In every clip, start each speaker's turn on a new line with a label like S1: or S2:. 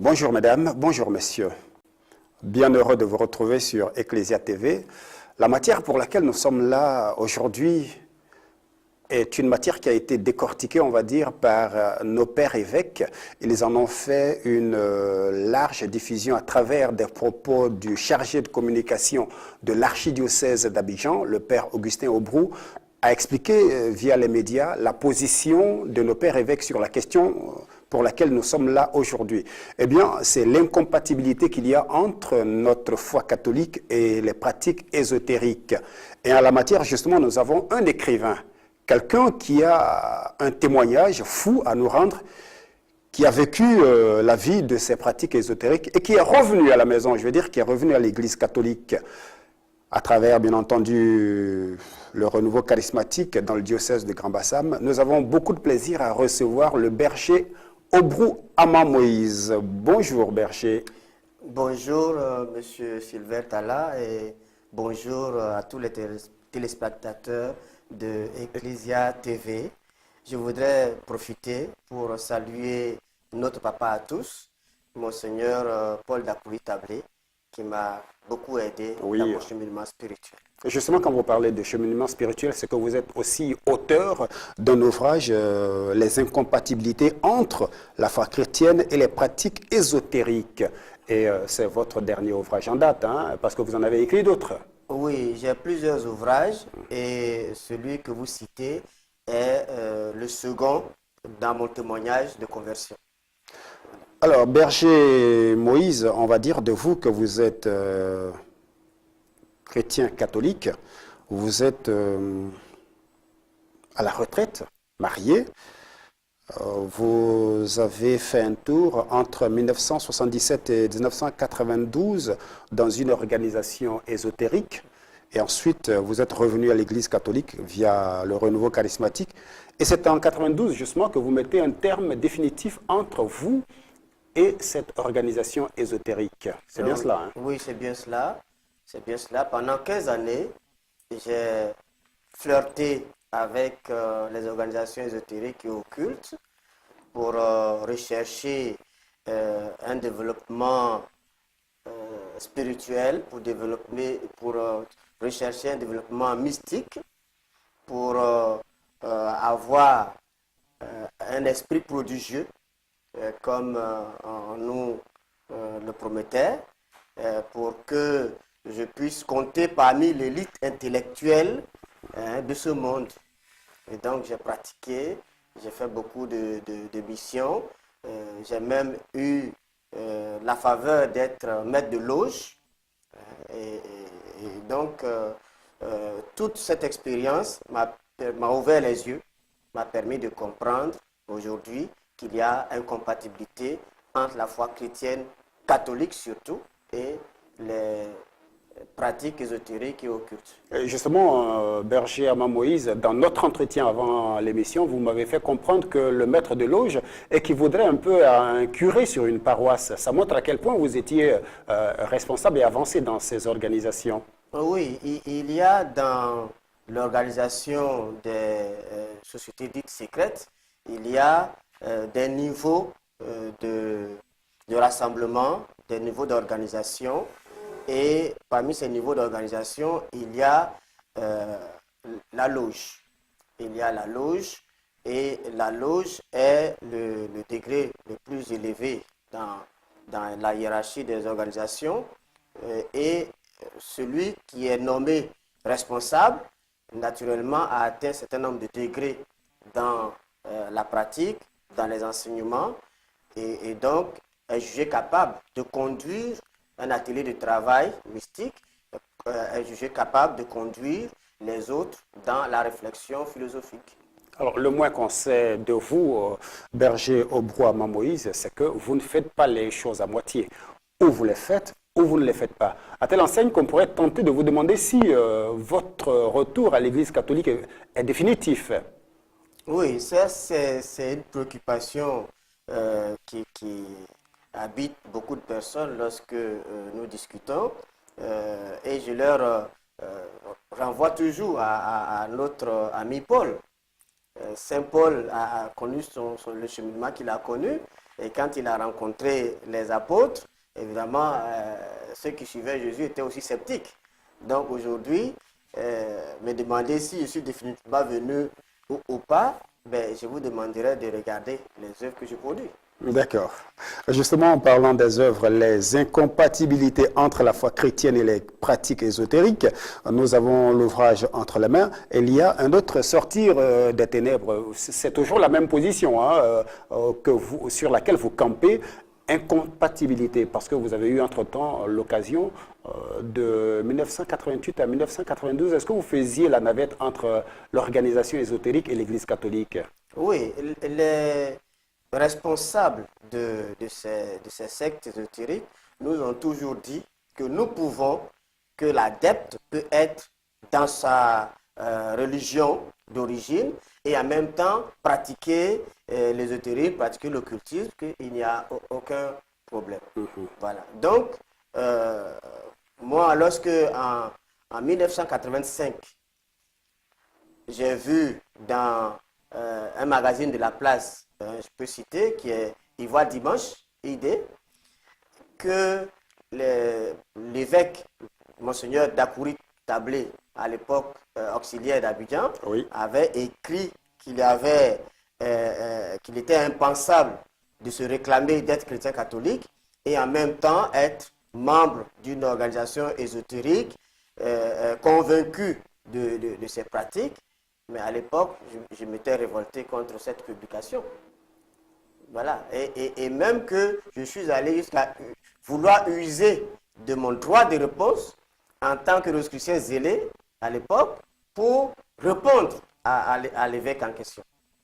S1: Bonjour mesdames, bonjour messieurs. Bien heureux de vous retrouver sur Ecclesia TV. La matière pour laquelle nous sommes là aujourd'hui est une matière qui a été décortiquée, on va dire, par nos pères évêques. Ils en ont fait une large diffusion à travers des propos du chargé de communication de l'archidiocèse d'Abidjan, le père Augustin Aubrou, a expliqué via les médias la position de nos pères évêques sur la question pour laquelle nous sommes là aujourd'hui. Eh bien, c'est l'incompatibilité qu'il y a entre notre foi catholique et les pratiques ésotériques. Et en la matière, justement, nous avons un écrivain, quelqu'un qui a un témoignage fou à nous rendre, qui a vécu la vie de ces pratiques ésotériques et qui est revenu à la maison, je veux dire, qui est revenu à l'Église catholique à travers, bien entendu, le renouveau charismatique dans le diocèse de Grand-Bassam. Nous avons beaucoup de plaisir à recevoir le berger Aubrou Ama Moïse. Bonjour, berger.
S2: Bonjour, Monsieur Sylvain Talla, et bonjour à tous les téléspectateurs de Ecclesia TV. Je voudrais profiter pour saluer notre papa à tous, Monseigneur Paul Dacouri-Tablé, qui m'a beaucoup aidé dans mon cheminement spirituel.
S1: Et justement, quand vous parlez de cheminement spirituel, c'est que vous êtes aussi auteur d'un ouvrage, Les incompatibilités entre la foi chrétienne et les pratiques ésotériques. Et c'est votre dernier ouvrage en date, hein, parce que vous en avez écrit d'autres.
S2: Oui, j'ai plusieurs ouvrages et celui que vous citez est le second dans mon témoignage de conversion.
S1: Alors, berger Moïse, on va dire de vous que vous êtes chrétien catholique, vous êtes à la retraite, marié, vous avez fait un tour entre 1977 et 1992 dans une organisation ésotérique, et ensuite vous êtes revenu à l'Église catholique via le renouveau charismatique, et c'est en 92 justement que vous mettez un terme définitif entre vous et cette organisation ésotérique. C'est bien cela, hein?
S2: Oui, c'est bien cela. C'est bien cela. Pendant 15 années, j'ai flirté avec les organisations ésotériques et occultes pour rechercher un développement spirituel, pour rechercher un développement mystique, pour avoir un esprit prodigieux, comme on nous le promettait, pour que je puisse compter parmi l'élite intellectuelle de ce monde. Et donc j'ai pratiqué, j'ai fait beaucoup de missions, j'ai même eu la faveur d'être maître de loge. Et donc toute cette expérience m'a ouvert les yeux, m'a permis de comprendre aujourd'hui qu'il y a incompatibilité entre la foi chrétienne, catholique surtout, et les pratiques ésotériques et occultes.
S1: Justement, berger Ama Moïse, dans notre entretien avant l'émission, vous m'avez fait comprendre que le maître de loge équivaudrait un peu à un curé sur une paroisse. Ça montre à quel point vous étiez responsable et avancé dans ces organisations.
S2: Oui, il y a dans l'organisation des sociétés dites secrètes, il y a des niveaux de rassemblement, des niveaux d'organisation. Et parmi ces niveaux d'organisation, il y a la loge. Il y a la loge, et la loge est le degré le plus élevé dans la hiérarchie des organisations. Et celui qui est nommé responsable, naturellement, a atteint un certain nombre de degrés dans la pratique, dans les enseignements, et donc est jugé capable de conduire un atelier de travail mystique, est jugé capable de conduire les autres dans la réflexion philosophique.
S1: Alors, le moins qu'on sait de vous, berger Aubrou Ama Moïse, c'est que vous ne faites pas les choses à moitié. Ou vous les faites, ou vous ne les faites pas. À telle enseigne qu'on pourrait tenter de vous demander si votre retour à l'Église catholique est définitif.
S2: Oui, ça c'est une préoccupation qui habite beaucoup de personnes lorsque nous discutons, et je leur renvoie toujours à notre ami Paul. Saint Paul a connu le cheminement qu'il a connu, Et quand il a rencontré les apôtres, évidemment, ceux qui suivaient Jésus étaient aussi sceptiques. Donc aujourd'hui, me demander si je suis définitivement venu ou pas, ben, je vous demanderai de regarder les œuvres que je produis.
S1: D'accord. Justement, en parlant des œuvres, les incompatibilités entre la foi chrétienne et les pratiques ésotériques, nous avons l'ouvrage entre les mains. Il y a un autre, Sortir des ténèbres. C'est toujours la même position hein, sur laquelle vous campez. Incompatibilité, parce que vous avez eu entre-temps l'occasion de 1988 à 1992. Est-ce que vous faisiez la navette entre l'organisation ésotérique et l'Église catholique?
S2: Oui, les responsables de ces sectes ésotériques nous ont toujours dit que nous pouvons, que l'adepte peut être dans sa religion d'origine et en même temps pratiquer l'ésotérisme, pratiquer l'occultisme, qu'il n'y a aucun problème. Voilà. Donc, moi, lorsque en 1985, j'ai vu dans un magazine de la place, je peux citer, qui est Ivoire Dimanche, ID, que l'évêque, Monseigneur Dakouri Tablé, à l'époque auxiliaire d'Abidjan,
S1: Oui.
S2: avait écrit qu'il était impensable de se réclamer d'être chrétien catholique et en même temps être membre d'une organisation ésotérique, convaincu de ses pratiques. Mais à l'époque, je m'étais révolté contre cette publication. Voilà. Et même que je suis allé jusqu'à vouloir user de mon droit de réponse en tant que rosicrucien zélé à l'époque pour répondre à l'évêque en question,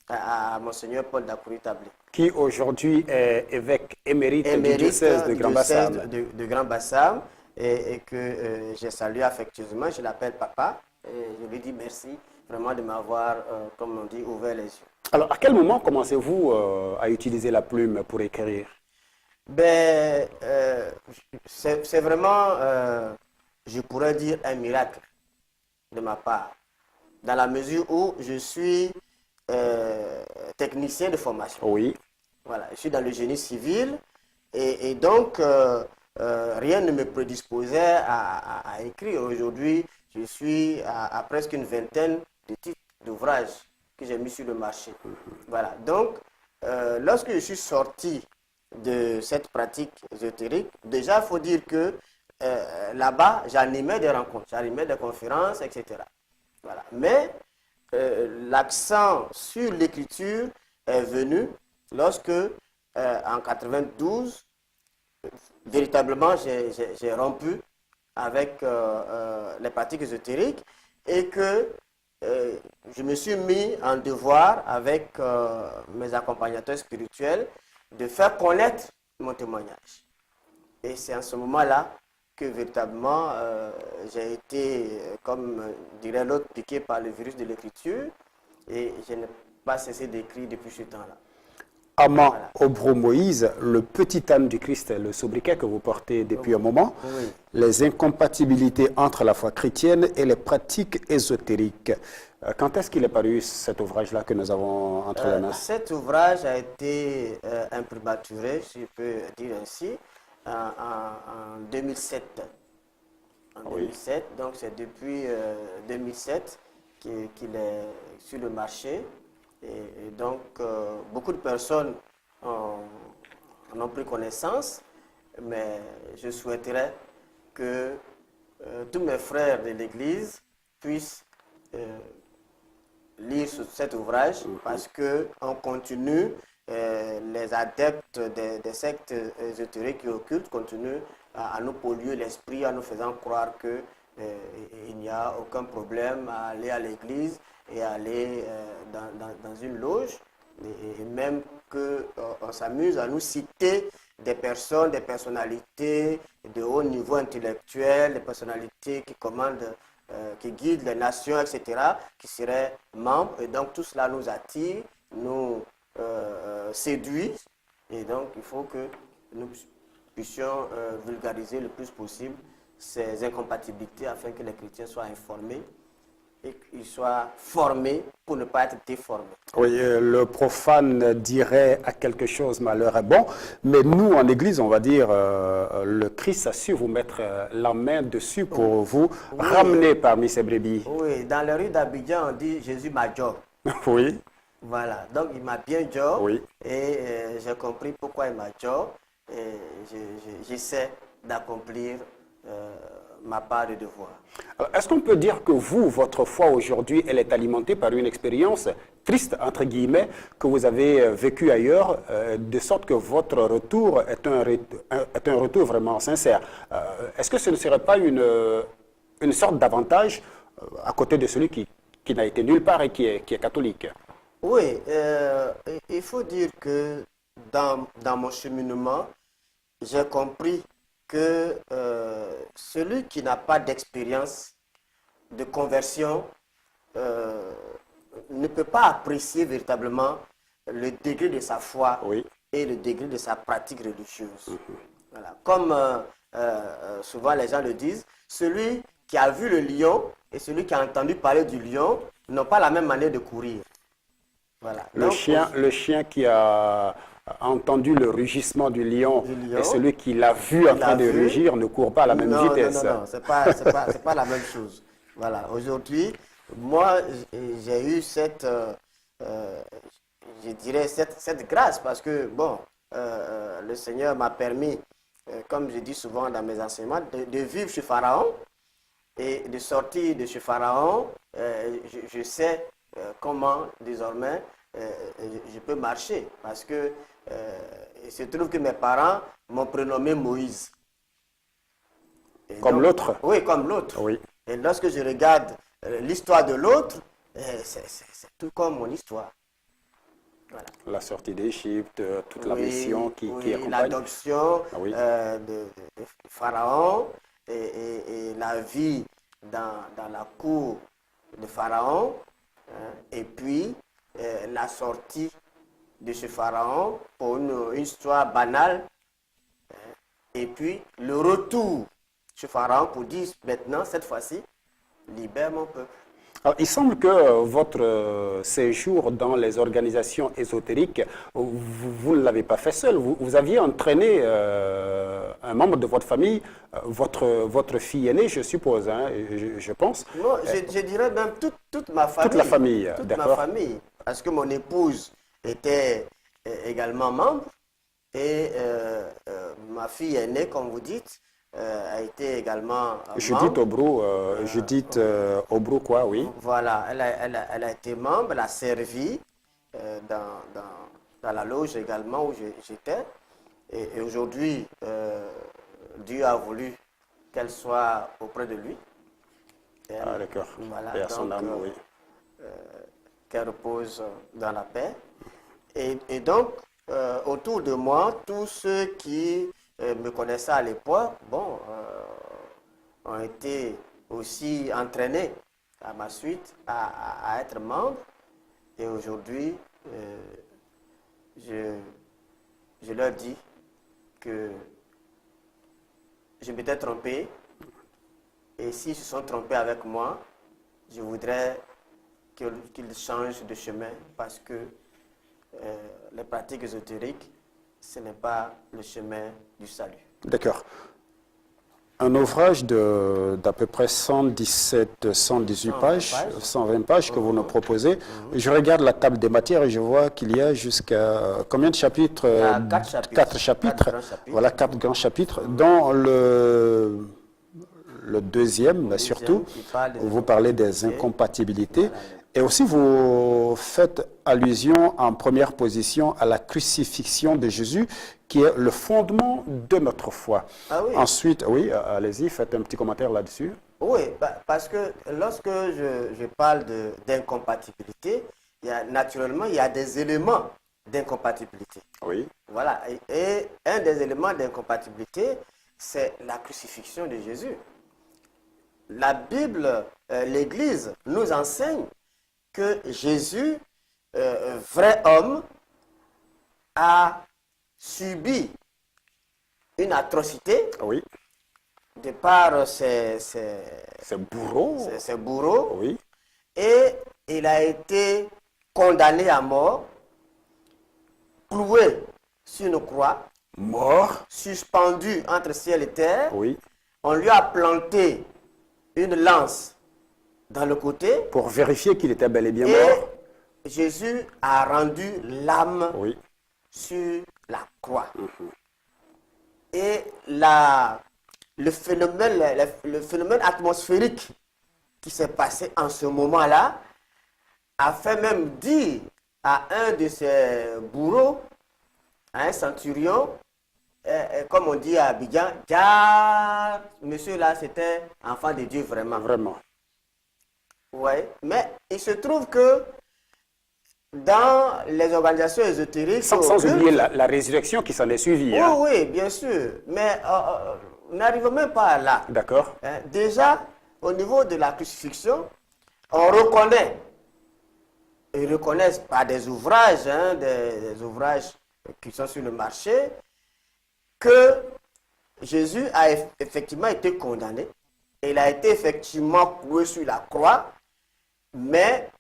S2: à Monseigneur Paul Dakouri Tablé.
S1: Qui aujourd'hui est évêque émérite du diocèse de Grand-Bassam.
S2: De Grand-Bassam et que j'ai salué affectueusement. Je l'appelle papa et je lui dis merci vraiment de m'avoir, comme on dit, ouvert les yeux.
S1: Alors, à quel moment commencez-vous à utiliser la plume pour écrire?
S2: Ben, c'est vraiment, je pourrais dire, un miracle de ma part, dans la mesure où je suis technicien de formation.
S1: Oui.
S2: Voilà, je suis dans le génie civil et donc rien ne me prédisposait à écrire. Aujourd'hui, je suis à presque une vingtaine de titres d'ouvrages que j'ai mis sur le marché. Voilà, donc lorsque je suis sorti de cette pratique ésotérique, déjà il faut dire que là-bas, j'animais des rencontres, j'animais des conférences, etc. Voilà. Mais l'accent sur l'écriture est venu lorsque, en 92, véritablement, j'ai rompu avec les pratiques ésotériques et que je me suis mis en devoir avec mes accompagnateurs spirituels de faire connaître mon témoignage. Et c'est en ce moment-là que véritablement j'ai été, comme dirait l'autre, piqué par le virus de l'écriture et je n'ai pas cessé d'écrire depuis ce temps-là.
S1: Amand Obro Moïse, le petit âne du Christ, le sobriquet que vous portez depuis un moment,
S2: Oui.
S1: les incompatibilités entre la foi chrétienne et les pratiques ésotériques. Quand est-ce qu'il est paru cet ouvrage-là que nous avons entre les mains?
S2: Cet ouvrage a été imprimaturé, si je peux dire ainsi, en 2007. En 2007, donc c'est depuis 2007 qu'il est sur le marché. Et donc, beaucoup de personnes en ont pris connaissance, mais je souhaiterais que tous mes frères de l'Église puissent lire cet ouvrage parce qu'on continue, les adeptes des sectes ésotériques et occultes continuent à nous polluer l'esprit en nous faisant croire qu'il n'y a aucun problème à aller à l'église et aller dans une loge, et même qu'on s'amuse à nous citer des personnes, des personnalités de haut niveau intellectuel, des personnalités qui commandent, qui guident les nations, etc., qui seraient membres. Et donc tout cela nous attire, nous séduit. Et donc il faut que nous puissions vulgariser le plus possible ces incompatibilités afin que les chrétiens soient informés et qu'il soit formé pour ne pas être déformé.
S1: Oui, le profane dirait à quelque chose malheur est bon, mais nous en Église, on va dire, le Christ a su vous mettre la main dessus pour vous ramener parmi ses brebis.
S2: Oui, dans les rues d'Abidjan, on dit Jésus m'a job.
S1: Oui,
S2: Voilà, donc il m'a bien job
S1: oui.
S2: et j'ai compris pourquoi il m'a job et j'essaie d'accomplir ma part de devoir.
S1: Alors, est-ce qu'on peut dire que vous, votre foi aujourd'hui, elle est alimentée par une expérience triste, entre guillemets, que vous avez vécue ailleurs, de sorte que votre retour est un retour vraiment sincère. Est-ce que ce ne serait pas une sorte d'avantage à côté de celui qui n'a été nulle part et qui est catholique?
S2: Oui, il faut dire que dans mon cheminement, j'ai compris que celui qui n'a pas d'expérience de conversion ne peut pas apprécier véritablement le degré de sa foi
S1: Oui.
S2: et le degré de sa pratique religieuse. Voilà. Comme souvent les gens le disent, celui qui a vu le lion et celui qui a entendu parler du lion n'ont pas la même manière de courir. Voilà.
S1: Le
S2: Donc,
S1: chien qui a entendu le rugissement du lion,
S2: Du lion.
S1: et celui qui l'a vu en
S2: Il
S1: train
S2: l'a
S1: de
S2: vu.
S1: rugir ne court pas à la même
S2: non,
S1: vitesse.
S2: non, c'est pas la même chose. Voilà, aujourd'hui, moi, j'ai eu je dirais, cette grâce parce que, bon, le Seigneur m'a permis, comme je dis souvent dans mes enseignements, de vivre chez Pharaon et de sortir de chez Pharaon. Je sais comment, désormais, je peux marcher parce que il se trouve que mes parents m'ont prénommé Moïse. Et
S1: Comme
S2: donc,
S1: l'autre.
S2: Oui, comme l'autre.
S1: Oui.
S2: Et lorsque je regarde l'histoire de l'autre, c'est tout comme mon histoire. Voilà.
S1: La sortie d'Égypte, toute la
S2: Oui,
S1: mission qui
S2: oui,
S1: accompagne.
S2: l'adoption
S1: Ah oui.
S2: de Pharaon et la vie dans la cour de Pharaon, hein, et puis la sortie de ce Pharaon pour une histoire banale, hein, et puis le retour chez Pharaon pour dire maintenant, cette fois-ci, libère mon peuple.
S1: Alors, il semble que votre séjour dans les organisations ésotériques, vous ne l'avez pas fait seul. Vous aviez entraîné un membre de votre famille, votre fille aînée, je suppose, hein, je pense.
S2: Non, je dirais même toute ma famille.
S1: Toute la famille,
S2: Toute ma
S1: d'accord.
S2: famille. Parce que mon épouse était également membre et ma fille aînée, comme vous dites, a été également
S1: Judith
S2: membre.
S1: Aubrou, Judith Aubrou, quoi, oui.
S2: Voilà, elle a été membre, elle a servi dans la loge également où j'étais. Et aujourd'hui, Dieu a voulu qu'elle soit auprès de lui.
S1: Ah, d'accord.
S2: Voilà,
S1: Et à son
S2: donc,
S1: âme, oui.
S2: qu'elle repose dans la paix. Et donc, autour de moi, tous ceux qui me connaissaient à l'époque, bon, ont été aussi entraînés à ma suite à être membre. Et aujourd'hui, je leur dis que je m'étais trompé. Et s'ils se sont trompés avec moi, je voudrais qu'ils changent de chemin parce que les pratiques ésotériques, ce n'est pas le chemin du salut.
S1: D'accord. Un ouvrage d'à peu près 117, 118 pages, 120 pages que vous nous proposez. Je regarde la table des matières et je vois qu'il y a jusqu'à combien de chapitres?
S2: Il y a 4 chapitres.
S1: 4 chapitres.
S2: 4 grands chapitres.
S1: Voilà, 4 grands chapitres, dont le deuxième, surtout,
S2: qui parle des
S1: vous parlez des incompatibilités.
S2: Voilà.
S1: Et aussi, vous faites allusion en première position à la crucifixion de Jésus, qui est le fondement de notre foi.
S2: Ah oui.
S1: Ensuite, oui, allez-y, faites un petit commentaire là-dessus.
S2: Oui, parce que lorsque je parle d'incompatibilité, naturellement, il y a des éléments d'incompatibilité.
S1: Oui.
S2: Voilà. Et un des éléments d'incompatibilité, c'est la crucifixion de Jésus. La Bible, l'Église nous enseigne que Jésus, vrai homme, a subi une atrocité
S1: Oui.
S2: de par ses
S1: C'est bourreau.
S2: bourreaux.
S1: Oui.
S2: et il a été condamné à mort, cloué sur une croix,
S1: Mort.
S2: suspendu entre ciel et terre.
S1: Oui.
S2: On lui a planté une lance dans le côté
S1: Pour vérifier qu'il était bel et bien
S2: et
S1: mort.
S2: Jésus a rendu l'âme
S1: Oui.
S2: sur la croix.
S1: Mhm.
S2: Et le phénomène atmosphérique qui s'est passé en ce moment-là a fait même dire à un de ses bourreaux, à un centurion, comme on dit à Abidjan, car monsieur là c'était enfant de Dieu vraiment.
S1: Vraiment.
S2: Ouais. Mais il se trouve que dans les organisations ésotériques,
S1: Sans oublier la résurrection qui s'en est suivie.
S2: oui,
S1: Hein.
S2: oui, bien sûr. Mais on n'arrive même pas là.
S1: D'accord.
S2: Hein, déjà, au niveau de la crucifixion, on reconnaît, ils reconnaissent par des ouvrages, hein, des ouvrages qui sont sur le marché, que Jésus a effectivement été condamné. Il a été effectivement cloué sur la croix, mais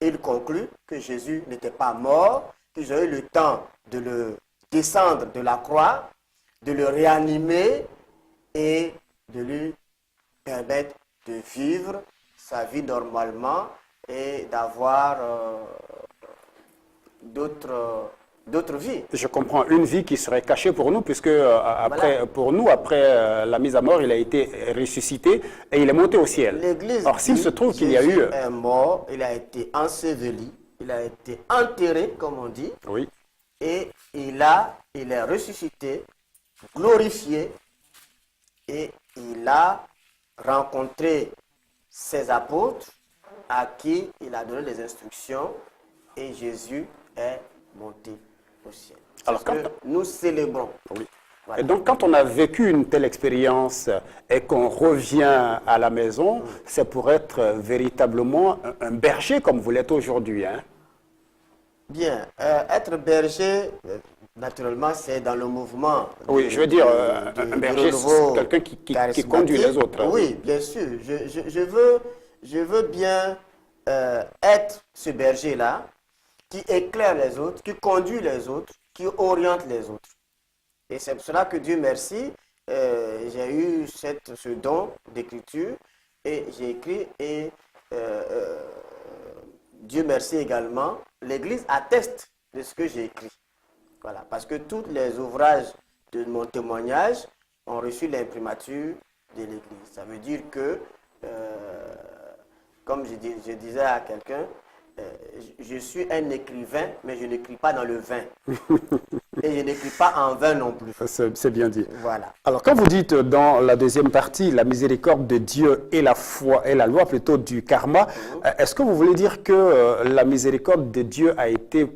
S2: il conclut que Jésus n'était pas mort, qu'ils ont eu le temps de le descendre de la croix, de le réanimer et de lui permettre de vivre sa vie normalement et d'avoir d'autres vies.
S1: Je comprends une vie qui serait cachée pour nous, puisque après, pour nous, après la mise à mort, il a été ressuscité et il est monté au ciel.
S2: L'Église
S1: Or, s'il
S2: dit
S1: se trouve qu'il y a
S2: Jésus
S1: eu...
S2: est mort, il a été enseveli, il a été enterré, comme on dit,
S1: Oui.
S2: et il est ressuscité, glorifié, et il a rencontré ses apôtres à qui il a donné des instructions, et Jésus est monté au ciel. C'est
S1: Alors,
S2: ce que nous célébrons.
S1: Oui.
S2: Voilà.
S1: Et donc, quand on a vécu une telle expérience et qu'on revient à la maison, c'est pour être véritablement un berger comme vous l'êtes aujourd'hui. Hein?
S2: Bien, être berger, naturellement, c'est dans le mouvement.
S1: Oui, je veux dire, un berger, c'est quelqu'un qui conduit les autres. Hein?
S2: Oui, bien sûr. Je veux bien être ce berger-là qui éclaire les autres, qui conduit les autres, qui oriente les autres. Et c'est pour cela que Dieu merci, j'ai eu ce don d'écriture et j'ai écrit et Dieu merci également, l'Église atteste de ce que j'ai écrit. Voilà, parce que tous les ouvrages de mon témoignage ont reçu l'imprimature de l'Église. Ça veut dire que, comme je disais à quelqu'un, je suis un écrivain, mais je n'écris pas dans le vin. Et je n'écris pas en vain non plus.
S1: C'est bien dit.
S2: Voilà.
S1: Alors, quand vous dites dans la deuxième partie, la miséricorde de Dieu et la foi, et la loi plutôt du karma, est-ce que vous voulez dire que la miséricorde de Dieu a été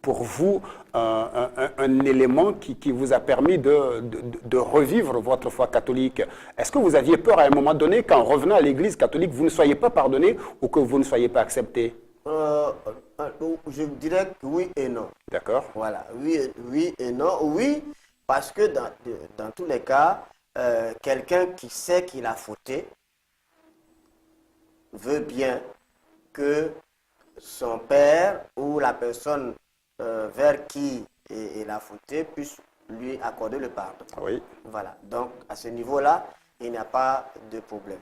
S1: pour vous un élément qui vous a permis de revivre votre foi catholique? Est-ce que vous aviez peur à un moment donné qu'en revenant à l'église catholique, vous ne soyez pas pardonné ou que vous ne soyez pas accepté?
S2: Je dirais que oui et non.
S1: D'accord.
S2: Voilà, oui et non. Oui, parce que dans tous les cas, quelqu'un qui sait qu'il a fauté veut bien que son père ou la personne vers qui il a fauté puisse lui accorder le pardon.
S1: Oui.
S2: Voilà, donc à ce niveau-là, il n'y a pas de problème.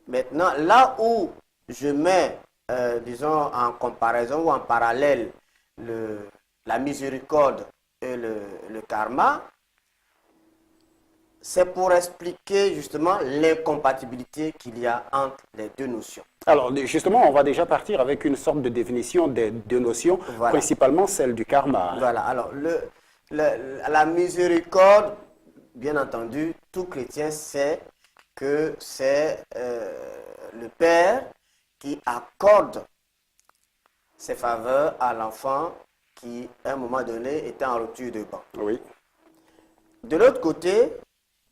S2: Maintenant, là où je mets, disons, en comparaison ou en parallèle la miséricorde et le karma, c'est pour expliquer justement l'incompatibilité qu'il y a entre les deux notions.
S1: Alors, justement, on va déjà partir avec une sorte de définition des deux notions,
S2: Voilà.
S1: principalement celle du karma. Hein.
S2: Voilà, alors la miséricorde, bien entendu, tout chrétien sait que c'est le Père qui accorde ses faveurs à l'enfant qui, à un moment donné, était en rupture de ban.
S1: Oui.
S2: De l'autre côté,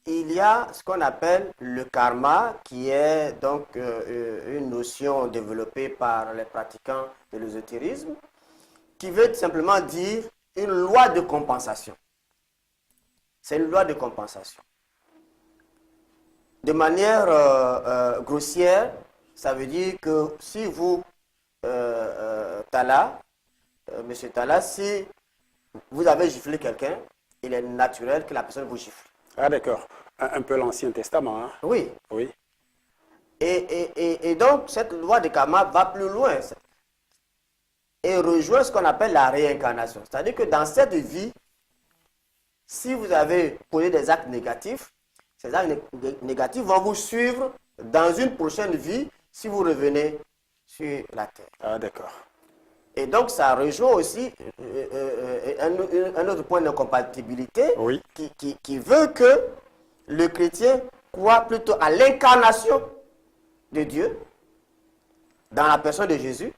S2: il y a ce qu'on appelle le karma, qui est donc une notion développée par les pratiquants de l'ésotérisme, qui veut tout simplement dire une loi de compensation. C'est une loi de compensation. De manière grossière, Ça veut dire que si vous, Tala, monsieur Tala, si vous avez giflé quelqu'un, il est naturel que la personne vous gifle.
S1: Ah, d'accord. Un peu l'Ancien Testament. Hein?
S2: Oui.
S1: Oui.
S2: Et donc, cette loi de karma va plus loin et rejoint ce qu'on appelle la réincarnation. C'est-à-dire que dans cette vie, si vous avez posé des actes négatifs, ces actes négatifs vont vous suivre dans une prochaine vie si vous revenez sur la terre.
S1: Ah, d'accord.
S2: Et donc, ça rejoint aussi un autre point de compatibilité
S1: Oui.
S2: qui veut que le chrétien croit plutôt à l'incarnation de Dieu dans la personne de Jésus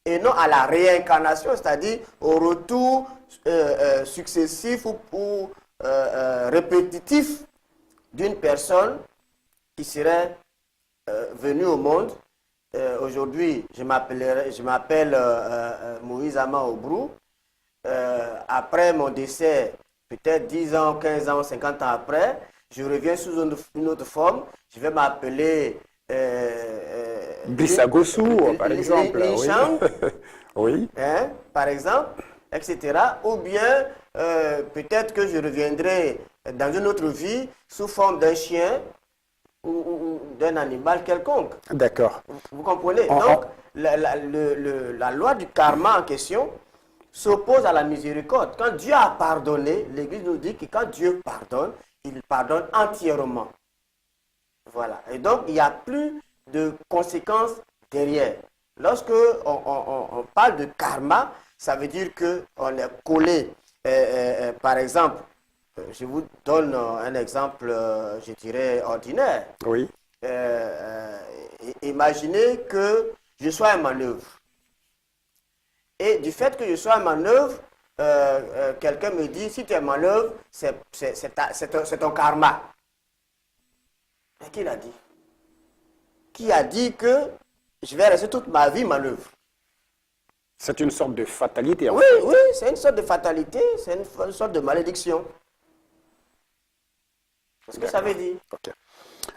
S2: et non à la réincarnation, c'est-à-dire au retour successif ou répétitif d'une personne qui serait venue au monde. Aujourd'hui, je m'appelle Moïse Ama Obrou. Après mon décès, peut-être 10 ans, 15 ans, 50 ans après, je reviens sous une autre forme. Je vais m'appeler
S1: Bissagossou, par exemple.
S2: Linchang,
S1: Oui.
S2: hein, par exemple, etc. Ou bien, peut-être que je reviendrai dans une autre vie sous forme d'un chien ou d'un animal quelconque.
S1: D'accord.
S2: Vous comprenez? Donc, la loi du karma en question s'oppose à la miséricorde. Quand Dieu a pardonné, l'Église nous dit que quand Dieu pardonne, il pardonne entièrement. Voilà. Et donc, il n'y a plus de conséquences derrière. Lorsque on parle de karma, ça veut dire qu'on est collé. Par exemple, je vous donne un exemple, je dirais, ordinaire.
S1: Oui.
S2: Imaginez que je sois en manœuvre. Et du fait que je sois en manœuvre, quelqu'un me dit, si tu es en manœuvre, c'est ton karma. Mais qui l'a dit? Qui a dit que je vais rester toute ma vie manœuvre?
S1: C'est une sorte de fatalité.
S2: Oui, oui, c'est une sorte de fatalité, c'est une sorte de malédiction. C'est ce que ça veut dire.
S1: Okay.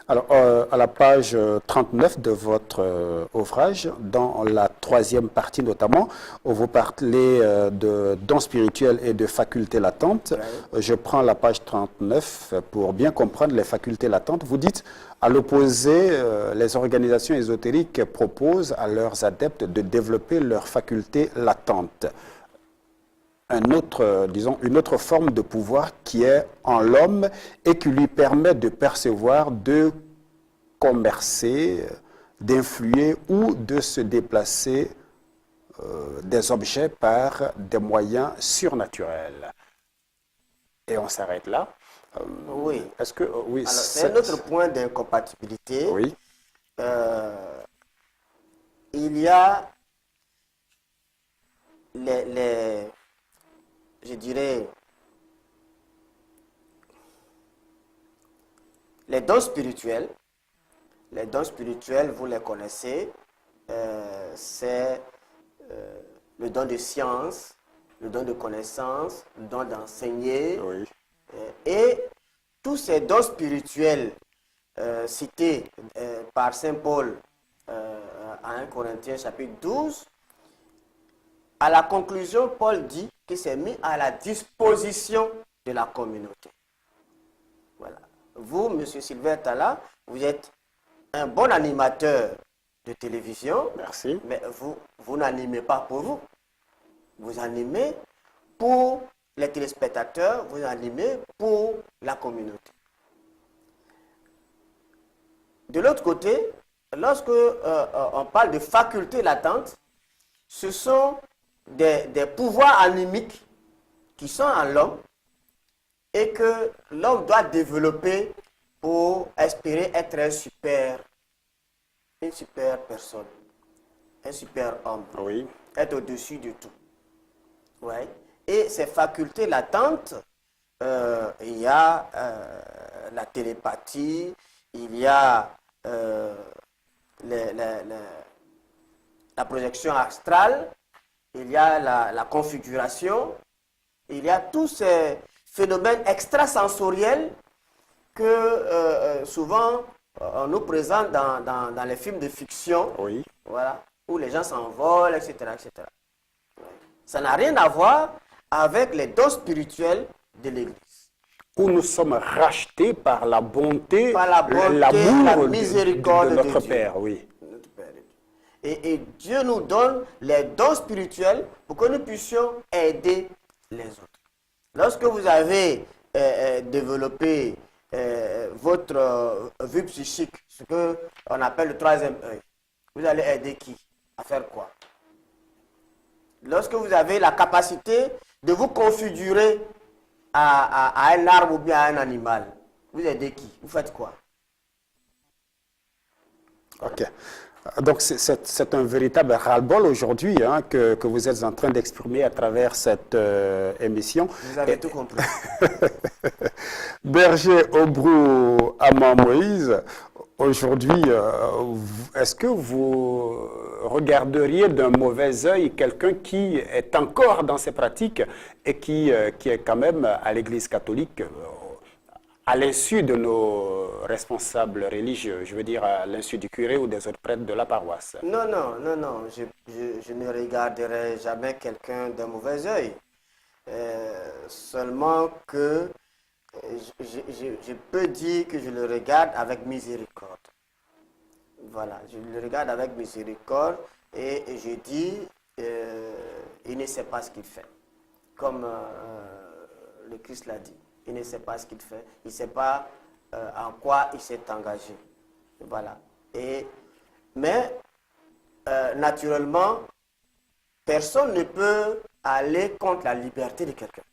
S1: Alors, à la page 39 de votre ouvrage, dans la troisième partie notamment, où vous parlez de dons spirituels et de facultés latentes, je prends la page 39 pour bien comprendre les facultés latentes. Vous dites, à l'opposé, les organisations ésotériques proposent à leurs adeptes de développer leurs facultés latentes. Une autre forme de pouvoir qui est en l'homme et qui lui permet de percevoir, de commercer, d'influer ou de se déplacer des objets par des moyens surnaturels. Et on s'arrête là.
S2: Oui.
S1: Est-ce que oui,
S2: alors, c'est un autre point d'incompatibilité.
S1: Oui.
S2: Il y a je dirais, les dons spirituels. Les dons spirituels, vous les connaissez, c'est le don de science, le don de connaissance, le don d'enseigner.
S1: Oui.
S2: Et tous ces dons spirituels cités par Saint Paul à 1 Corinthiens chapitre 12, à la conclusion, Paul dit que c'est mis à la disposition de la communauté. Voilà. Vous, M. Sylvain Tala, vous êtes un bon animateur de télévision.
S1: Merci.
S2: Mais vous n'animez pas pour vous. Vous animez pour les téléspectateurs, vous animez pour la communauté. De l'autre côté, lorsque on parle de facultés latentes, ce sont des pouvoirs animiques qui sont en l'homme et que l'homme doit développer pour espérer être une super personne, un super homme,
S1: Oui.
S2: être au-dessus de tout. Ouais. Et ces facultés latentes, il y a la télépathie, il y a la projection astrale, il y a la configuration, il y a tous ces phénomènes extrasensoriels que souvent on nous présente dans les films de fiction,
S1: Oui.
S2: voilà, où les gens s'envolent, etc., etc. Ça n'a rien à voir avec les dons spirituels de l'Église.
S1: Où nous sommes rachetés par la bonté,
S2: Par la bonté,
S1: l'amour
S2: la
S1: de
S2: miséricorde de
S1: notre
S2: Dieu.
S1: Père, oui.
S2: Notre Père. Et Dieu nous donne les dons spirituels pour que nous puissions aider les autres. Lorsque vous avez développé votre vue psychique, ce qu'on appelle le troisième œil, vous allez aider qui? À faire quoi? Lorsque vous avez la capacité de vous configurer à un arbre ou bien à un animal, vous aidez qui? Vous faites quoi?
S1: Ok. Donc, c'est un véritable ras-le-bol aujourd'hui hein, que vous êtes en train d'exprimer à travers cette émission.
S2: Vous avez tout compris.
S1: Berger Obrou Ama Moïse, aujourd'hui, est-ce que vous regarderiez d'un mauvais œil quelqu'un qui est encore dans ces pratiques et qui est quand même à l'Église catholique à l'insu de nos responsables religieux, je veux dire à l'insu du curé ou des autres prêtres de la paroisse?
S2: Non, non, non, non, je ne regarderai jamais quelqu'un d'un mauvais œil. Seulement que je peux dire que je le regarde avec miséricorde. Voilà, je le regarde avec miséricorde et je dis, il ne sait pas ce qu'il fait. Comme le Christ l'a dit, il ne sait pas ce qu'il fait, il ne sait pas en quoi il s'est engagé. Voilà. Mais naturellement, personne ne peut aller contre la liberté de quelqu'un.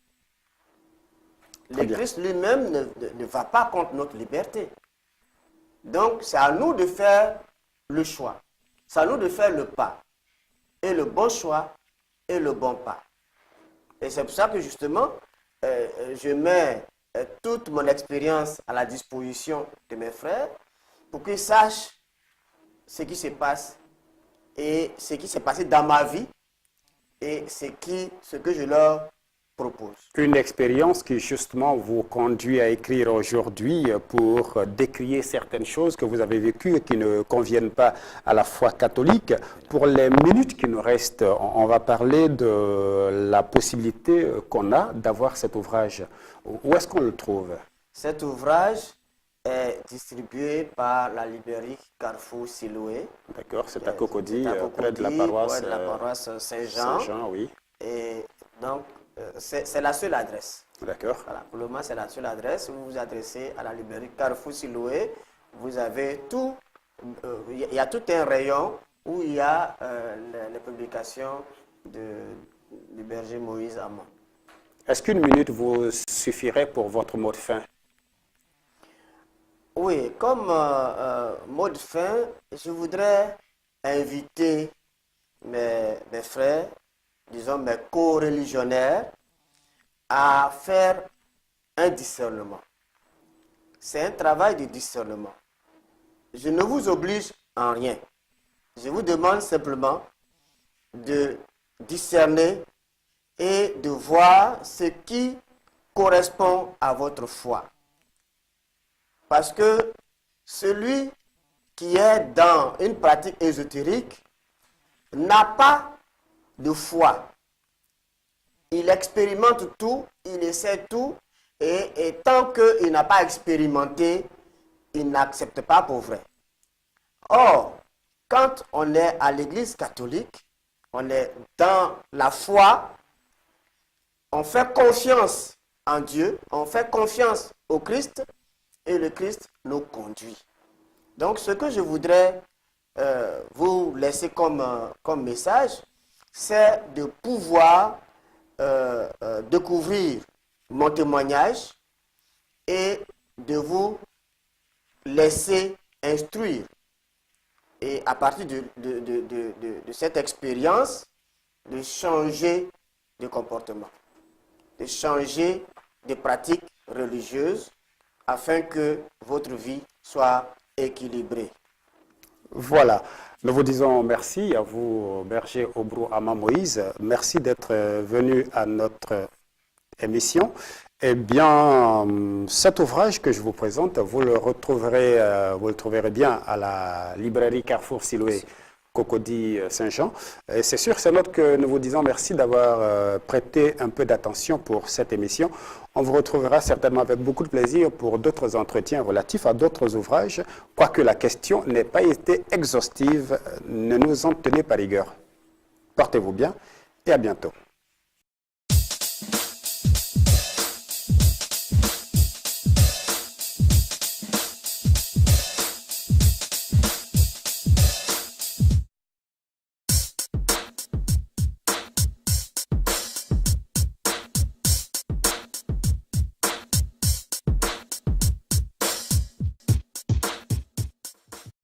S2: Le Christ lui-même ne va pas contre notre liberté. Donc, c'est à nous de faire le choix. C'est à nous de faire le pas. Et le bon choix et le bon pas. Et c'est pour ça que justement, je mets toute mon expérience à la disposition de mes frères pour qu'ils sachent ce qui se passe et ce qui s'est passé dans ma vie et ce que je leur propose.
S1: Une expérience qui justement vous conduit à écrire aujourd'hui pour décrier certaines choses que vous avez vécues et qui ne conviennent pas à la foi catholique. Pour les minutes qui nous restent, on va parler de la possibilité qu'on a d'avoir cet ouvrage. Où est-ce qu'on le trouve?
S2: Cet ouvrage est distribué par la librairie Carrefour Siloé.
S1: D'accord, c'est à Cocody, près de la paroisse
S2: Saint-Jean.
S1: Saint-Jean, oui.
S2: Et donc, c'est la seule adresse.
S1: D'accord.
S2: Voilà, pour le moment, c'est la seule adresse. Vous vous adressez à la librairie Carrefour Siloé. Vous avez tout. Il y a tout un rayon où il y a les publications du berger Moïse Amon.
S1: Est-ce qu'une minute vous suffirait pour votre mot de fin?
S2: Oui, comme mot de fin, je voudrais inviter mes frères, disons mes co-religionnaires, à faire un discernement. C'est un travail de discernement. Je ne vous oblige en rien. Je vous demande simplement de discerner et de voir ce qui correspond à votre foi. Parce que celui qui est dans une pratique ésotérique n'a pas de foi. Il expérimente tout, il essaie tout, et tant qu'il n'a pas expérimenté, il n'accepte pas pour vrai. Or, quand on est à l'Église catholique, on est dans la foi, on fait confiance en Dieu, on fait confiance au Christ, et le Christ nous conduit. Donc, ce que je voudrais vous laisser comme message, c'est de pouvoir découvrir mon témoignage et de vous laisser instruire. Et à partir de cette expérience, de changer de comportement, de changer de pratiques religieuses, afin que votre vie soit équilibrée.
S1: Voilà. Nous vous disons merci à vous, berger Obrou Ama Moïse. Merci d'être venu à notre émission. Eh bien, cet ouvrage que je vous présente, vous le trouverez bien à la librairie Carrefour Siloué Cocody Saint-Jean. Et c'est sur ces notes que nous vous disons merci d'avoir prêté un peu d'attention pour cette émission. On vous retrouvera certainement avec beaucoup de plaisir pour d'autres entretiens relatifs à d'autres ouvrages. Quoique la question n'ait pas été exhaustive, ne nous en tenez pas rigueur. Portez-vous bien et à bientôt.